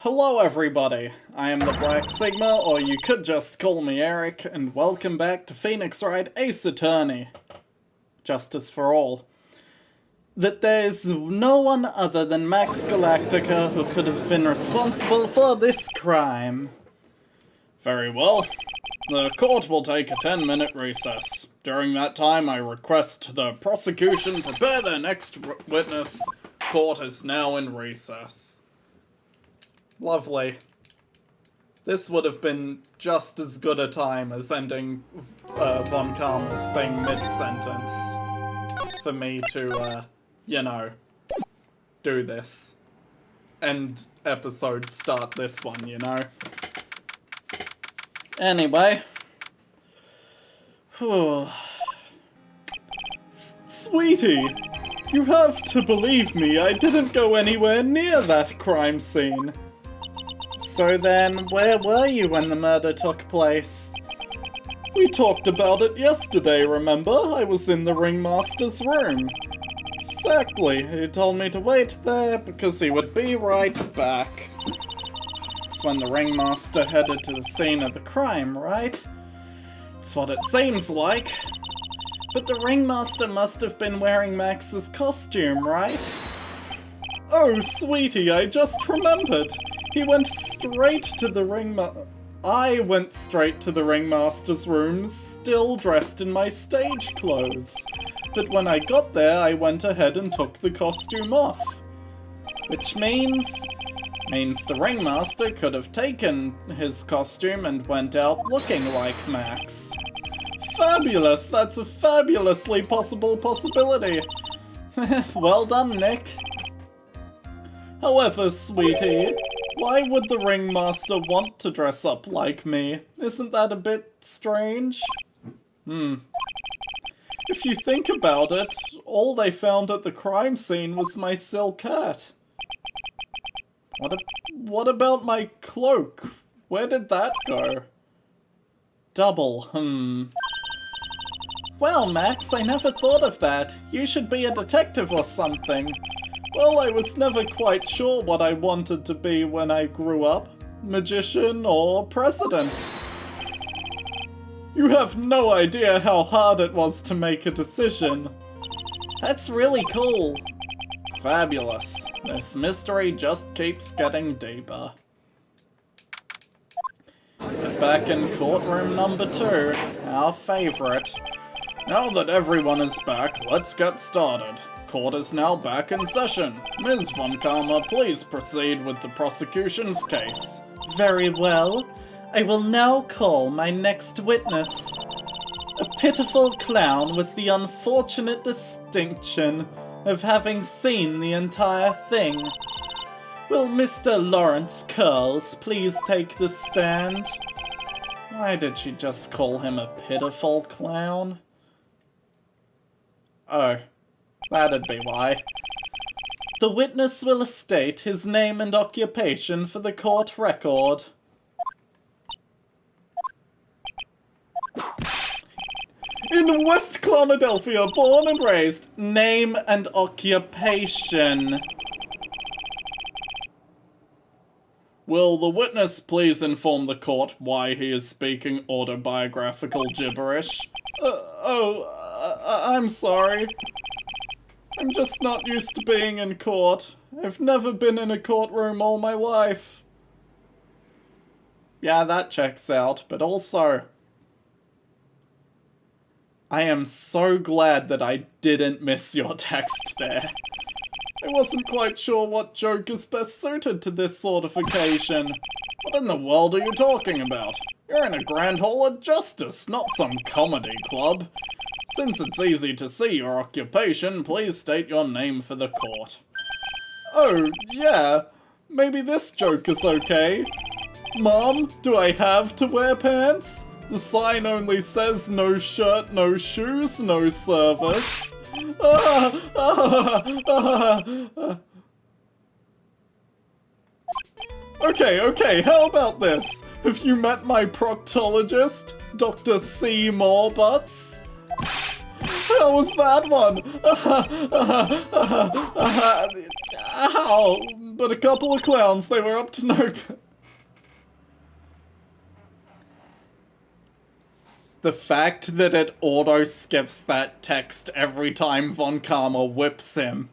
Hello everybody, I am the Black Sigma, or you could just call me Eric, and welcome back to Phoenix Wright Ace Attorney. Justice for all. That there's no one other than Max Galactica who could have been responsible for this crime. Very well. The court will take a 10-minute recess. During that time, I request the prosecution prepare their next witness. Court is now in recess. Lovely. This would have been just as good a time as ending Von Karma's thing mid-sentence. For me to, do this. End episode, start this one, you know? Anyway. Sweetie, you have to believe me, I didn't go anywhere near that crime scene. So then, where were you when the murder took place? We talked about it yesterday, remember? I was in the ringmaster's room. Exactly, he told me to wait there because he would be right back. That's when the ringmaster headed to the scene of the crime, right? It's what it seems like. But the ringmaster must have been wearing Max's costume, right? Oh, sweetie, I just remembered. He went straight to the I went straight to the ringmaster's room, still dressed in my stage clothes. But when I got there, I went ahead and took the costume off. Which means the ringmaster could have taken his costume and went out looking like Max. Fabulous! That's a fabulously possible possibility. Well done, Nick. However, sweetie, why would the ringmaster want to dress up like me? Isn't that a bit strange? If you think about it, all they found at the crime scene was my silk hat. What about my cloak? Where did that go? Double, Well, Max, I never thought of that. You should be a detective or something. Well, I was never quite sure what I wanted to be when I grew up. Magician or president. You have no idea how hard it was to make a decision. That's really cool. Fabulous. This mystery just keeps getting deeper. We're back in courtroom number 2, our favorite. Now that everyone is back, let's get started. Court is now back in session. Ms. Von Karma, please proceed with the prosecution's case. Very well. I will now call my next witness. A pitiful clown with the unfortunate distinction of having seen the entire thing. Will Mr. Lawrence Curls please take the stand? Why did she just call him a pitiful clown? Oh. That'd be why. The witness will state his name and occupation for the court record. In West Clonadelphia, born and raised. Name and occupation. Will the witness please inform the court why he is speaking autobiographical gibberish? I'm sorry. I'm just not used to being in court. I've never been in a courtroom all my life. Yeah, that checks out, but also, I am so glad that I didn't miss your text there. I wasn't quite sure what joke is best suited to this sort of occasion. What in the world are you talking about? You're in a Grand Hall of Justice, not some comedy club. Since it's easy to see your occupation, please state your name for the court. Oh, yeah. Maybe this joke is okay. Mom, do I have to wear pants? The sign only says no shirt, no shoes, no service. Okay, how about this? Have you met my proctologist, Dr. C. Morebutts? How was that one? Ow! but a couple of clowns, they were up to no good. The fact that it auto-skips that text every time Von Karma whips him.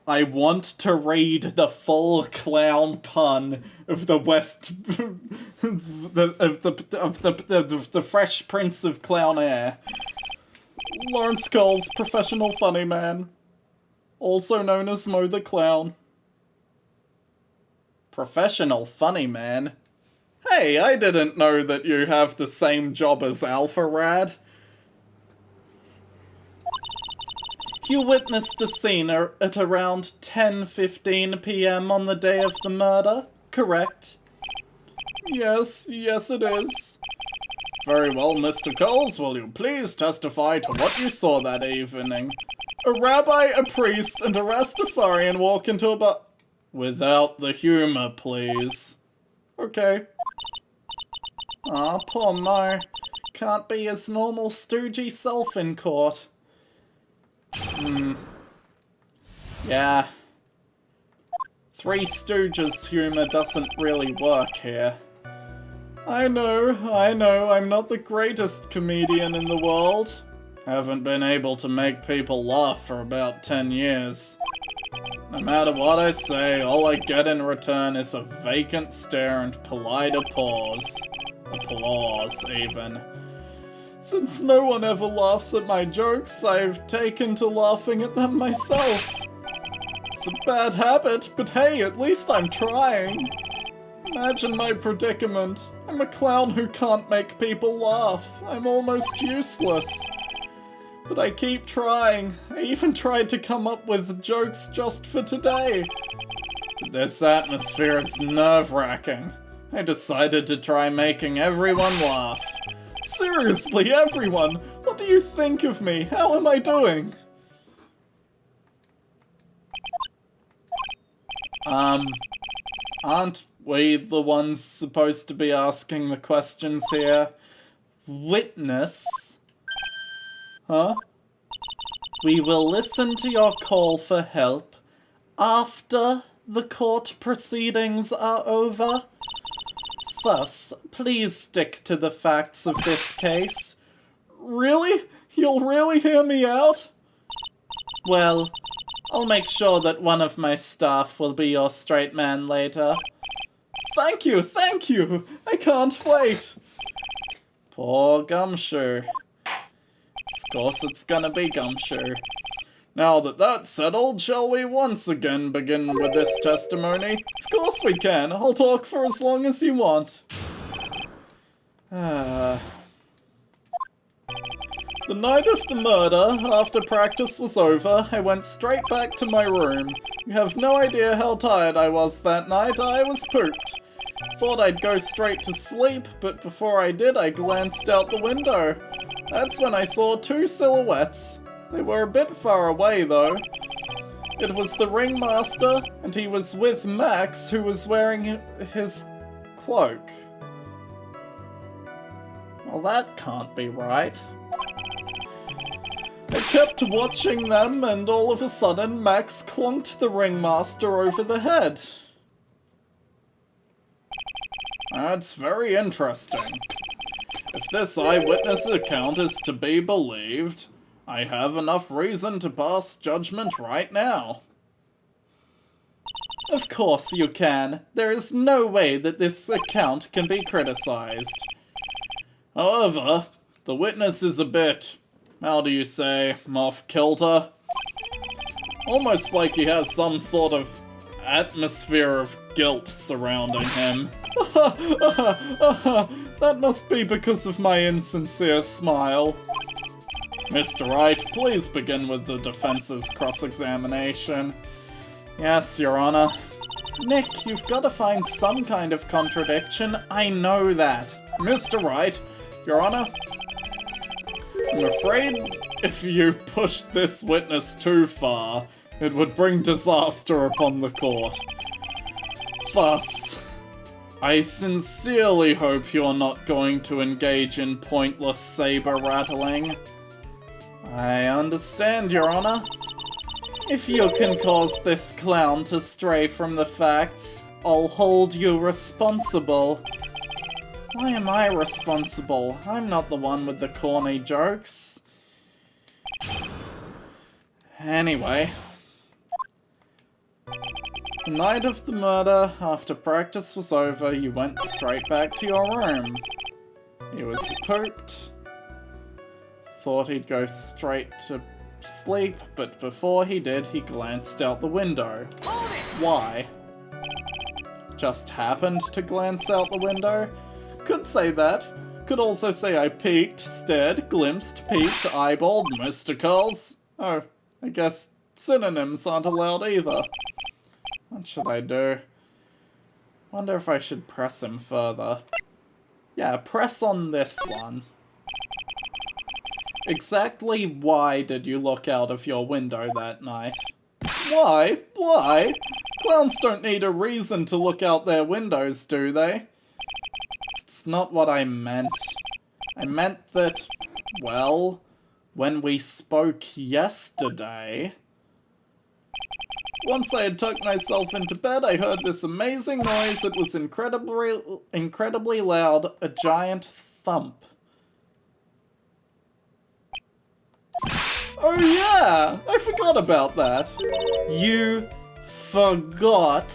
I want to read the full clown pun of the the Fresh Prince of Clown Air. Lawrence Cole's professional funny man, also known as Mo the Clown. Professional funny man? Hey, I didn't know that you have the same job as Alpha Rad. You witnessed the scene at around 10:15 p.m. on the day of the murder, correct? Yes it is. Very well, Mr. Coles, will you please testify to what you saw that evening? A rabbi, a priest, and a Rastafarian walk into a bar... Without the humor, please. Okay. Ah, poor Mo. Can't be his normal stoogey self in court. Yeah. Three Stooges humor doesn't really work here. I know, I'm not the greatest comedian in the world. Haven't been able to make people laugh for about 10 years. No matter what I say, all I get in return is a vacant stare and polite applause. Applause, even. Since no one ever laughs at my jokes, I've taken to laughing at them myself. It's a bad habit, but hey, at least I'm trying. Imagine my predicament. I'm a clown who can't make people laugh. I'm almost useless. But I keep trying. I even tried to come up with jokes just for today. But this atmosphere is nerve-wracking. I decided to try making everyone laugh. Seriously, everyone! What do you think of me? How am I doing? Aren't we the ones supposed to be asking the questions here? Witness? Huh? We will listen to your call for help after the court proceedings are over. Thus, please stick to the facts of this case. Really? You'll really hear me out? Well, I'll make sure that one of my staff will be your straight man later. Thank you! I can't wait! Poor Gumshoe. Of course it's gonna be Gumshoe. Now that that's settled, shall we once again begin with this testimony? Of course we can. I'll talk for as long as you want. The night of the murder, after practice was over, I went straight back to my room. You have no idea how tired I was that night. I was pooped. Thought I'd go straight to sleep, but before I did, I glanced out the window. That's when I saw two silhouettes. They were a bit far away, though. It was the ringmaster, and he was with Max, who was wearing his cloak. Well, that can't be right. I kept watching them, and all of a sudden, Max clunked the ringmaster over the head. That's very interesting. If this eyewitness account is to be believed, I have enough reason to pass judgment right now. Of course you can. There is no way that this account can be criticized. However, the witness is a bit, how do you say, off-kilter? Almost like he has some sort of atmosphere of guilt surrounding him. That must be because of my insincere smile. Mr. Wright, please begin with the defense's cross-examination. Yes, Your Honor. Nick, you've got to find some kind of contradiction. I know that. Mr. Wright, Your Honor, I'm afraid if you pushed this witness too far, it would bring disaster upon the court. Thus, I sincerely hope you're not going to engage in pointless saber rattling. I understand, Your Honor. If you can cause this clown to stray from the facts, I'll hold you responsible. Why am I responsible? I'm not the one with the corny jokes. Anyway. The night of the murder, after practice was over, you went straight back to your room. He was pooped. Thought he'd go straight to sleep, but before he did, he glanced out the window. Why? Just happened to glance out the window? Could say that. Could also say I peeked, stared, glimpsed, peeked, eyeballed, mysticals. Oh, I guess synonyms aren't allowed either. What should I do? Wonder if I should press him further. Yeah, press on this one. Exactly why did you look out of your window that night? Why? Why? Clowns don't need a reason to look out their windows, do they? It's not what I meant. I meant that, well, when we spoke yesterday... Once I had tucked myself into bed, I heard this amazing noise. It was incredibly loud, a giant thump. Oh yeah! I forgot about that. You forgot.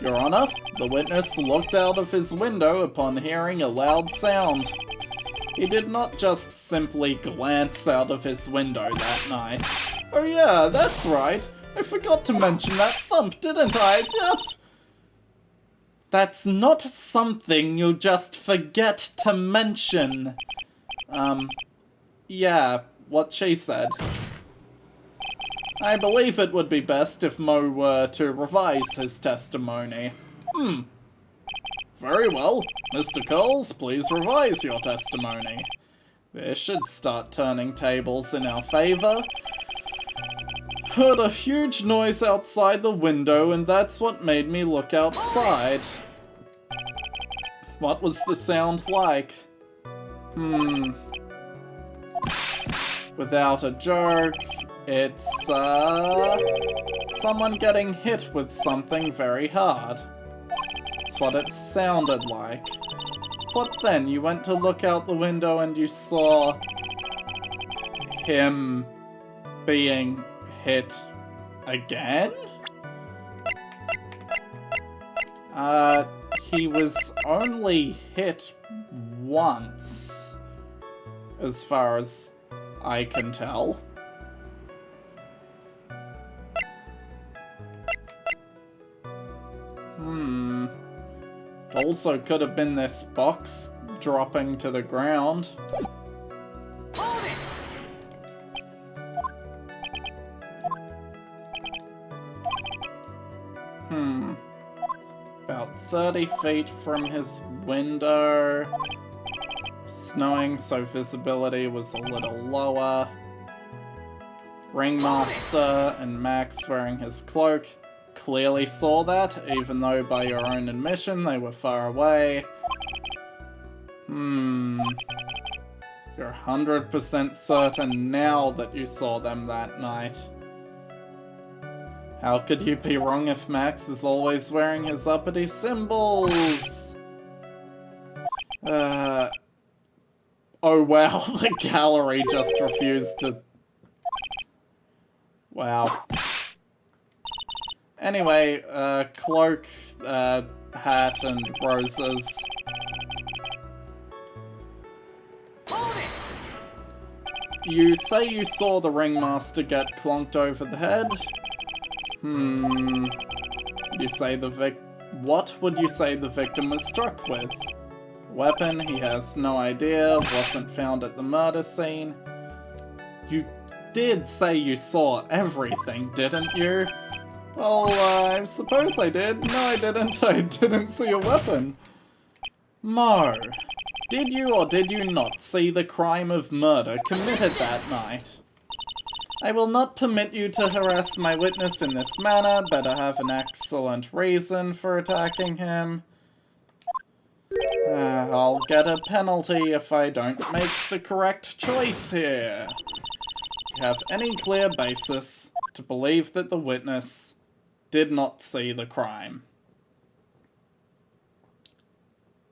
Your Honor, the witness looked out of his window upon hearing a loud sound. He did not just simply glance out of his window that night. Oh yeah, that's right. I forgot to mention that thump, didn't I? That's not something you just forget to mention. Yeah, what she said. I believe it would be best if Mo were to revise his testimony. Very well. Mr. Coles, please revise your testimony. This should start turning tables in our favor. Heard a huge noise outside the window, and that's what made me look outside. What was the sound like? Without a joke, it's, someone getting hit with something very hard. That's what it sounded like. What then? You went to look out the window and you saw him being hit again? He was only hit once, as far as I can tell. Also could have been this box dropping to the ground. About 30 feet from his window. Snowing, so visibility was a little lower. Ringmaster and Max wearing his cloak clearly saw that, even though by your own admission they were far away. You're 100% certain now that you saw them that night. How could you be wrong if Max is always wearing his uppity symbols? Oh wow, the gallery just refused to... Wow. Anyway, cloak, hat, and roses. You say you saw the ringmaster get clonked over the head? You say what would you say the victim was struck with? Weapon, he has no idea, wasn't found at the murder scene. You did say you saw everything, didn't you? Well, I suppose I did. No, I didn't. I didn't see a weapon. Mo, did you or did you not see the crime of murder committed that night? I will not permit you to harass my witness in this manner. Better have an excellent reason for attacking him. I'll get a penalty if I don't make the correct choice here. you have any clear basis to believe that the witness did not see the crime?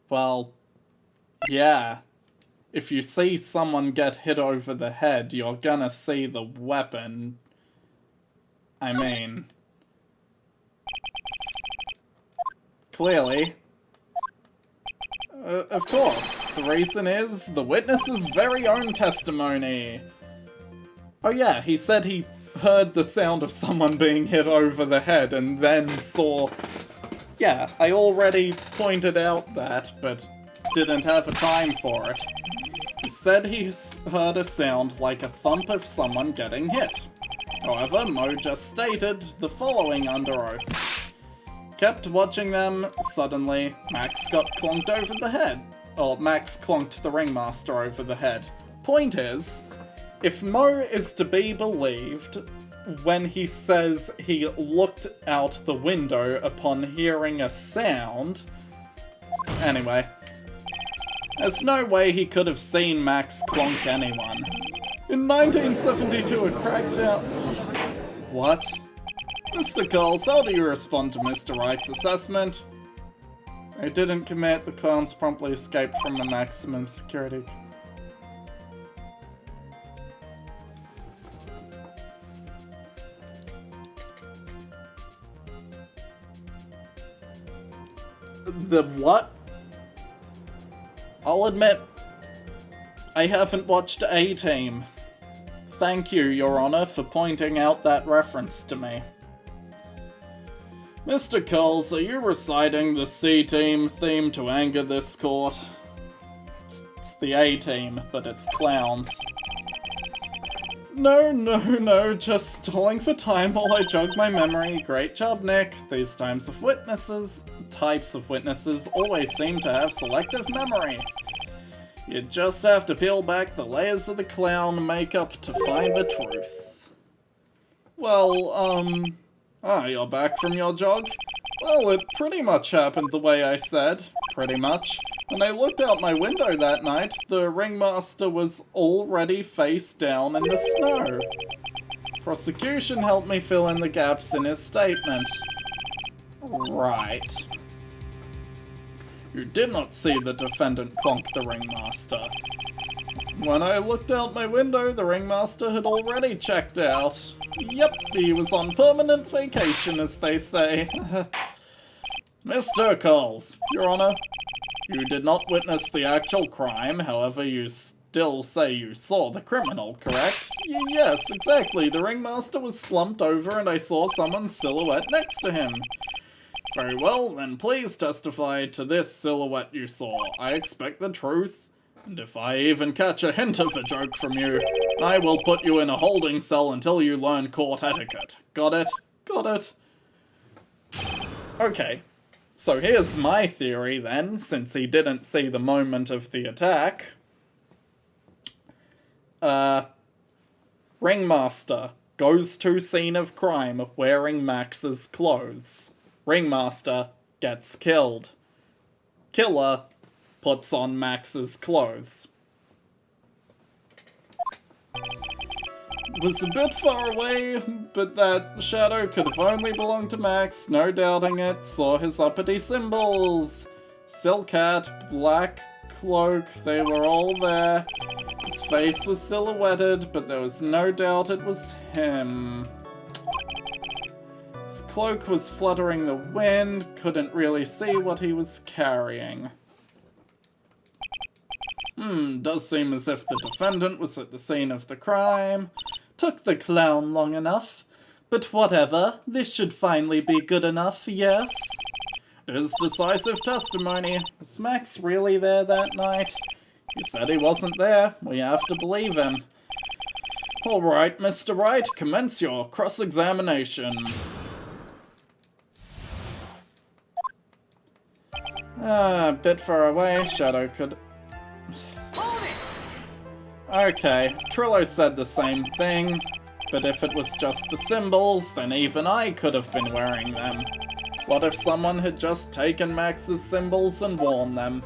Well, yeah. If you see someone get hit over the head, you're gonna see the weapon. I mean... clearly. Of course. The reason is the witness's very own testimony. Oh yeah, he said he heard the sound of someone being hit over the head and then saw... Yeah, I already pointed out that, but didn't have a time for it. He said he heard a sound like a thump of someone getting hit. However, Mo just stated the following under oath. Kept watching them, suddenly, Max got clonked over the head. Or Max clonked the ringmaster over the head. Point is, if Mo is to be believed, when he says he looked out the window upon hearing a sound... Anyway. There's no way he could have seen Max clonk anyone. In 1972, a crackdown... What? Mr. Coles, how do you respond to Mr. Wright's assessment? I didn't commit, the clowns promptly escaped from the maximum security. The what? I'll admit, I haven't watched A-Team. Thank you, Your Honor, for pointing out that reference to me. Mr. Coles, are you reciting the C-Team theme to anger this court? It's the A-Team, but it's clowns. No, just stalling for time while I jog my memory. Great job, Nick. These types of witnesses always seem to have selective memory. You just have to peel back the layers of the clown makeup to find the truth. Well, you're back from your jog? Well, it pretty much happened the way I said. Pretty much. When I looked out my window that night, the ringmaster was already face down in the snow. Prosecution helped me fill in the gaps in his statement. Right. You did not see the defendant clonk the ringmaster. When I looked out my window, the ringmaster had already checked out. Yep, he was on permanent vacation, as they say. Mr. Coles, Your Honor, you did not witness the actual crime, however you still say you saw the criminal, correct? Yes, exactly. The ringmaster was slumped over and I saw someone's silhouette next to him. Very well, then please testify to this silhouette you saw. I expect the truth, and if I even catch a hint of a joke from you, I will put you in a holding cell until you learn court etiquette. Got it? Got it. Okay. So here's my theory then, since he didn't see the moment of the attack. Ringmaster goes to scene of crime wearing Max's clothes. Ringmaster gets killed. Killer puts on Max's clothes. Was a bit far away, but that shadow could have only belonged to Max, no doubting it. Saw his uppity symbols. Silk hat, black cloak, they were all there. His face was silhouetted, but there was no doubt it was him. His cloak was fluttering the wind, couldn't really see what he was carrying. Does seem as if the defendant was at the scene of the crime. Took the clown long enough. But whatever, this should finally be good enough, yes? His decisive testimony. Was Max really there that night? He said he wasn't there. We have to believe him. Alright, Mr. Wright, commence your cross-examination. A bit far away, Shadow could... Okay, Trillo said the same thing, but if it was just the symbols, then even I could have been wearing them. What if someone had just taken Max's symbols and worn them?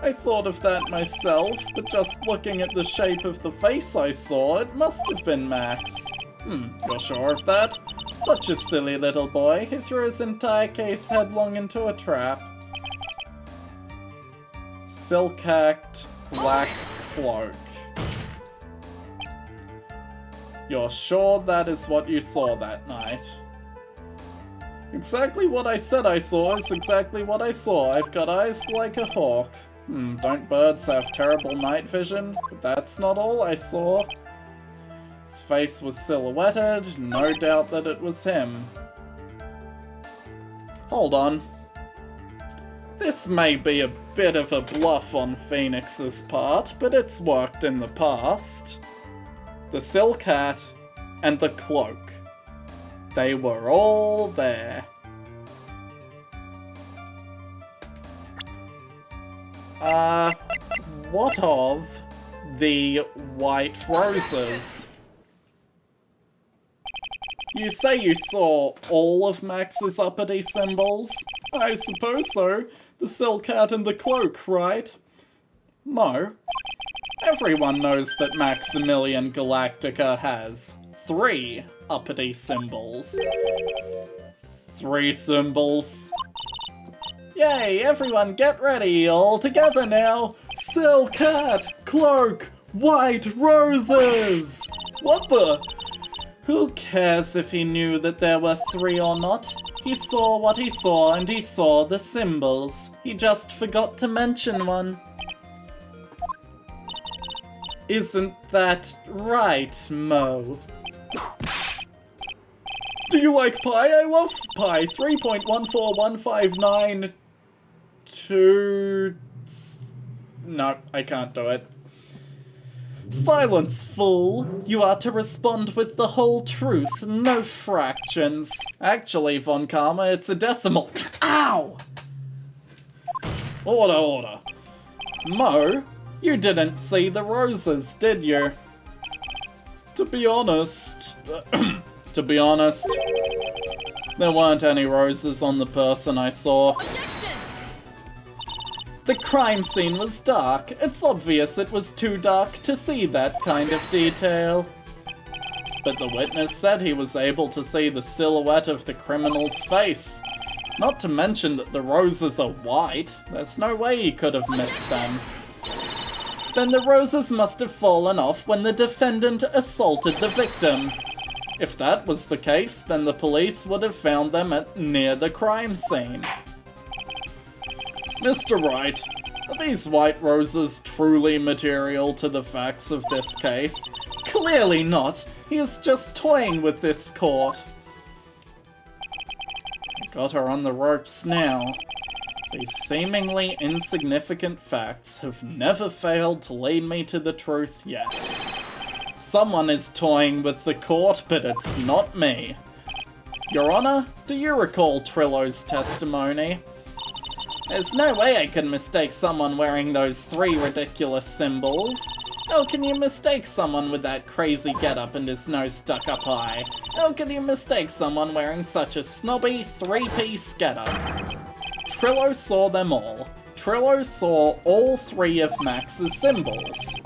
I thought of that myself, but just looking at the shape of the face I saw, it must have been Max. You're sure of that? Such a silly little boy, he threw his entire case headlong into a trap. Silk-hacked, black cloak. You're sure that is what you saw that night? Exactly what I said I saw is exactly what I saw. I've got eyes like a hawk. Don't birds have terrible night vision? But that's not all I saw. His face was silhouetted, no doubt that it was him. Hold on. This may be a bit of a bluff on Phoenix's part, but it's worked in the past. The silk hat and the cloak. They were all there. What of the white roses? You say you saw all of Max's uppity symbols? I suppose so. The silk hat and the cloak, right? Mo, everyone knows that Maximilian Galactica has 3 uppity symbols. 3 symbols. Yay, everyone get ready, all together now! Silk hat, cloak, white roses! What the? Who cares if he knew that there were 3 or not? He saw what he saw and he saw the symbols. He just forgot to mention one. Isn't that right, Mo? Do you like pie? I love pie. 3.14159... No, I can't do it. Silence, fool! You are to respond with the whole truth, no fractions. Actually, Von Karma, it's a decimal. Ow! Order, order. Mo, you didn't see the roses, did you? To be honest, there weren't any roses on the person I saw. The crime scene was dark. It's obvious it was too dark to see that kind of detail. But the witness said he was able to see the silhouette of the criminal's face. Not to mention that the roses are white. There's no way he could have missed them. Then the roses must have fallen off when the defendant assaulted the victim. If that was the case, then the police would have found them near the crime scene. Mr. Wright, are these white roses truly material to the facts of this case? Clearly not. He is just toying with this court. I got her on the ropes now. These seemingly insignificant facts have never failed to lead me to the truth yet. Someone is toying with the court, but it's not me. Your Honor, do you recall Trillo's testimony? There's no way I could mistake someone wearing those 3 ridiculous symbols. How can you mistake someone with that crazy getup and his nose stuck up high? How can you mistake someone wearing such a snobby 3-piece getup? Trillo saw them all. Trillo saw all 3 of Max's symbols.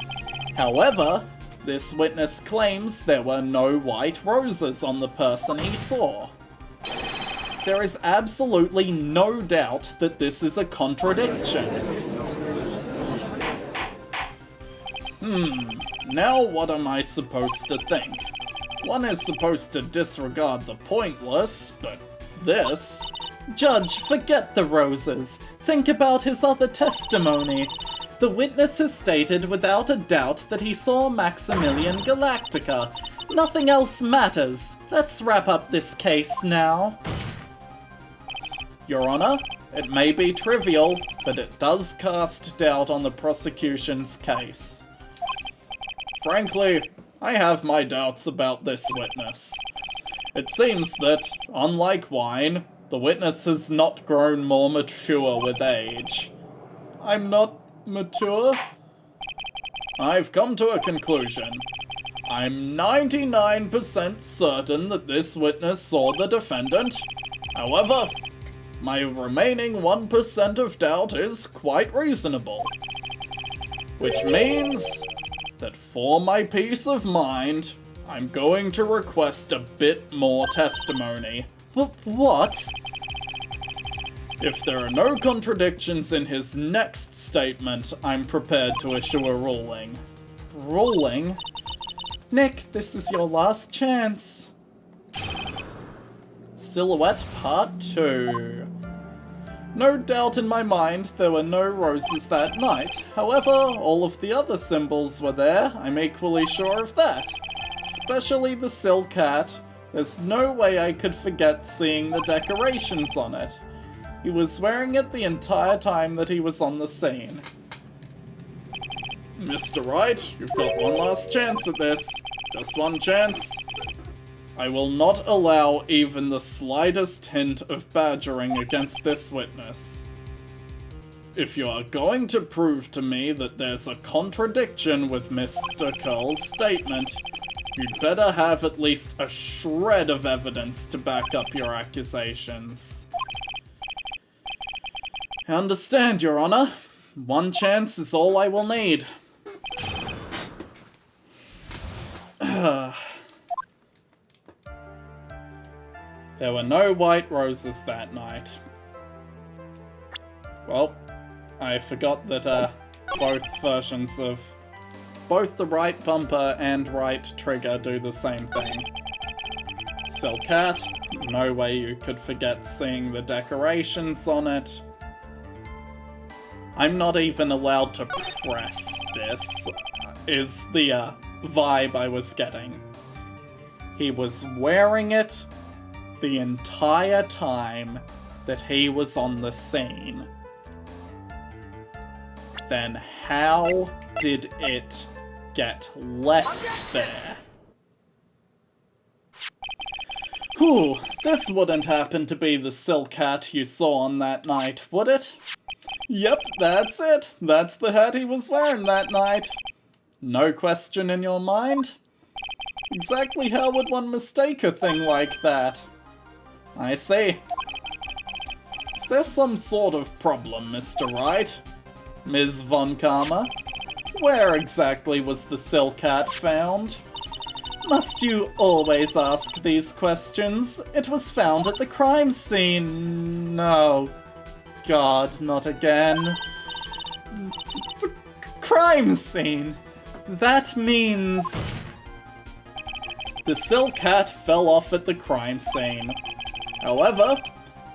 However, this witness claims there were no white roses on the person he saw. There is absolutely no doubt that this is a contradiction. Now what am I supposed to think? One is supposed to disregard the pointless, but this... Judge, forget the roses. Think about his other testimony. The witness has stated without a doubt that he saw Maximilian Galactica. Nothing else matters. Let's wrap up this case now. Your Honor, it may be trivial, but it does cast doubt on the prosecution's case. Frankly, I have my doubts about this witness. It seems that, unlike wine, the witness has not grown more mature with age. I'm not mature? I've come to a conclusion. I'm 99% certain that this witness saw the defendant. However, My remaining 1% of doubt is quite reasonable. Which means that for my peace of mind, I'm going to request a bit more testimony. What? If there are no contradictions in his next statement, I'm prepared to issue a ruling. Ruling? Nick, this is your last chance. Silhouette Part 2. No doubt in my mind there were no roses that night. However, all of the other symbols were there, I'm equally sure of that. Especially the silk hat. There's no way I could forget seeing the decorations on it. He was wearing it the entire time that he was on the scene. Mr. Wright, you've got one last chance at this. Just one chance. I will not allow even the slightest hint of badgering against this witness. If you are going to prove to me that there's a contradiction with Mr. Curl's statement, you'd better have at least a shred of evidence to back up your accusations. I understand, Your Honor. One chance is all I will need. There were no white roses that night. Well, I forgot that both versions of both the right bumper and right trigger do the same thing. Silk hat, no way you could forget seeing the decorations on it. I'm not even allowed to press this, is the vibe I was getting. He was wearing it the entire time that he was on the scene. Then how did it get left there? Whew, this wouldn't happen to be the silk hat you saw on that night, would it? Yep, that's it. That's the hat he was wearing that night. No question in your mind? Exactly how would one mistake a thing like that? I see. Is there some sort of problem, Mr. Wright? Ms. Von Karma? Where exactly was the silk hat found? Must you always ask these questions? It was found at the crime scene. No. God, not again. The crime scene. That means the silk hat fell off at the crime scene. However,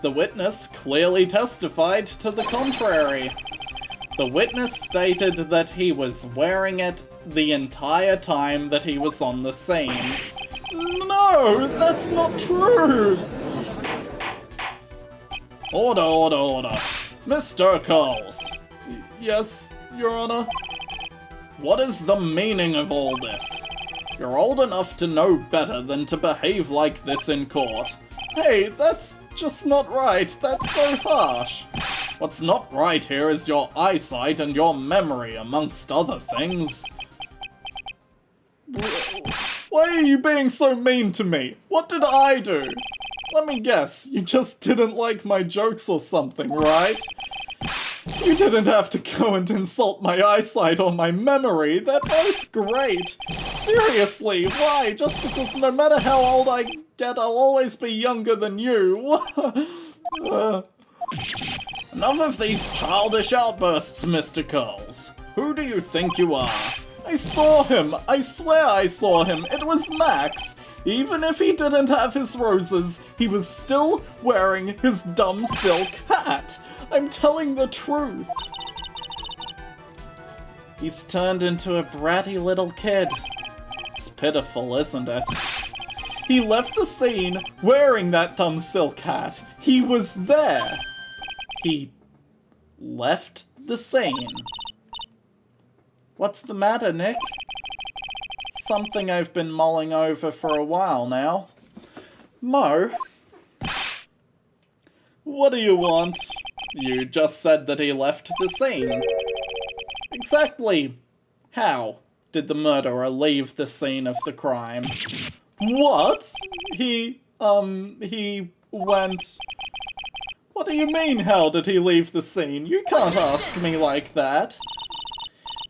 the witness clearly testified to the contrary. The witness stated that he was wearing it the entire time that he was on the scene. No, that's not true! Order, order, order. Mr. Coles. Yes, Your Honor? What is the meaning of all this? You're old enough to know better than to behave like this in court. Hey, that's just not right. That's so harsh. What's not right here is your eyesight and your memory, amongst other things. Why are you being so mean to me? What did I do? Let me guess, you just didn't like my jokes or something, right? You didn't have to go and insult my eyesight or my memory. They're both great. Seriously, why? Just because no matter how old I get, I'll always be younger than you. Enough of these childish outbursts, Mr. Coles. Who do you think you are? I saw him. I swear I saw him. It was Max. Even if he didn't have his roses, he was still wearing his dumb silk hat. I'm telling the truth. He's turned into a bratty little kid. It's pitiful, isn't it? He left the scene wearing that dumb silk hat. He was there. He left the scene. What's the matter, Nick? Something I've been mulling over for a while now. Mo? What do you want? You just said that he left the scene. Exactly. How did the murderer leave the scene of the crime? What? He went... What do you mean, how did he leave the scene? You can't ask me like that.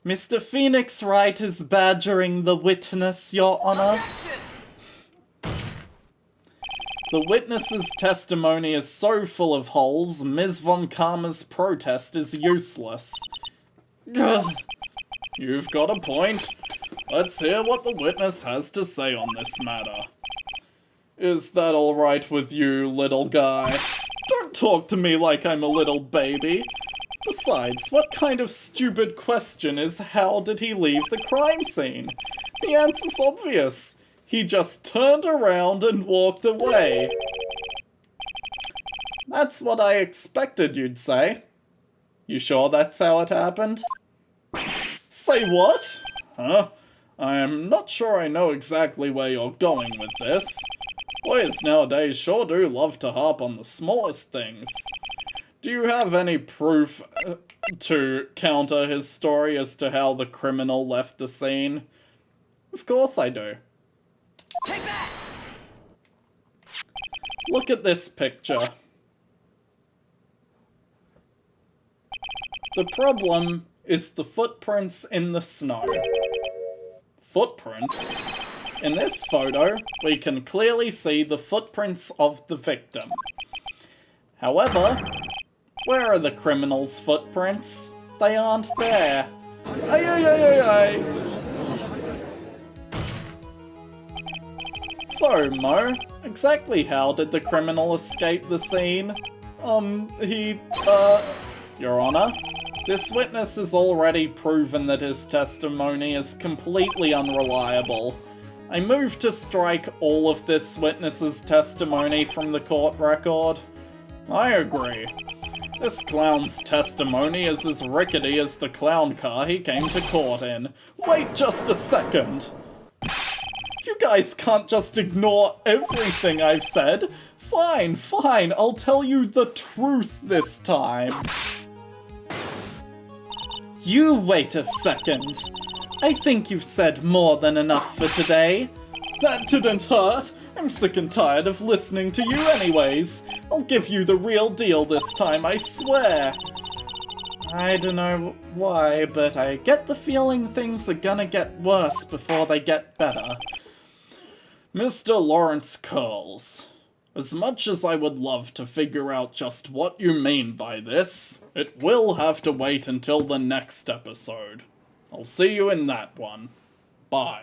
Mr. Phoenix Wright is badgering the witness, Your Honor. The witness's testimony is so full of holes, Ms. Von Karma's protest is useless. Ugh. You've got a point. Let's hear what the witness has to say on this matter. Is that alright with you, little guy? Don't talk to me like I'm a little baby. Besides, what kind of stupid question is how did he leave the crime scene? The answer's obvious. He just turned around and walked away. That's what I expected you'd say. You sure that's how it happened? Say what? Huh? I'm not sure I know exactly where you're going with this. Boys nowadays sure do love to harp on the smallest things. Do you have any proof to counter his story as to how the criminal left the scene? Of course I do. Take that! Look at this picture. The problem is the footprints in the snow. Footprints? In this photo, we can clearly see the footprints of the victim. However, where are the criminal's footprints? They aren't there. Ay, ay, ay, ay, ay. So, Mo, exactly how did the criminal escape the scene? Your Honor, this witness has already proven that his testimony is completely unreliable. I move to strike all of this witness's testimony from the court record. I agree. This clown's testimony is as rickety as the clown car he came to court in. Wait just a second. You guys can't just ignore everything I've said. Fine, fine, I'll tell you the truth this time. You wait a second. I think you've said more than enough for today. That didn't hurt. I'm sick and tired of listening to you anyways. I'll give you the real deal this time, I swear. I don't know why, but I get the feeling things are gonna get worse before they get better. Mr. Lawrence Curls, as much as I would love to figure out just what you mean by this, it will have to wait until the next episode. I'll see you in that one. Bye.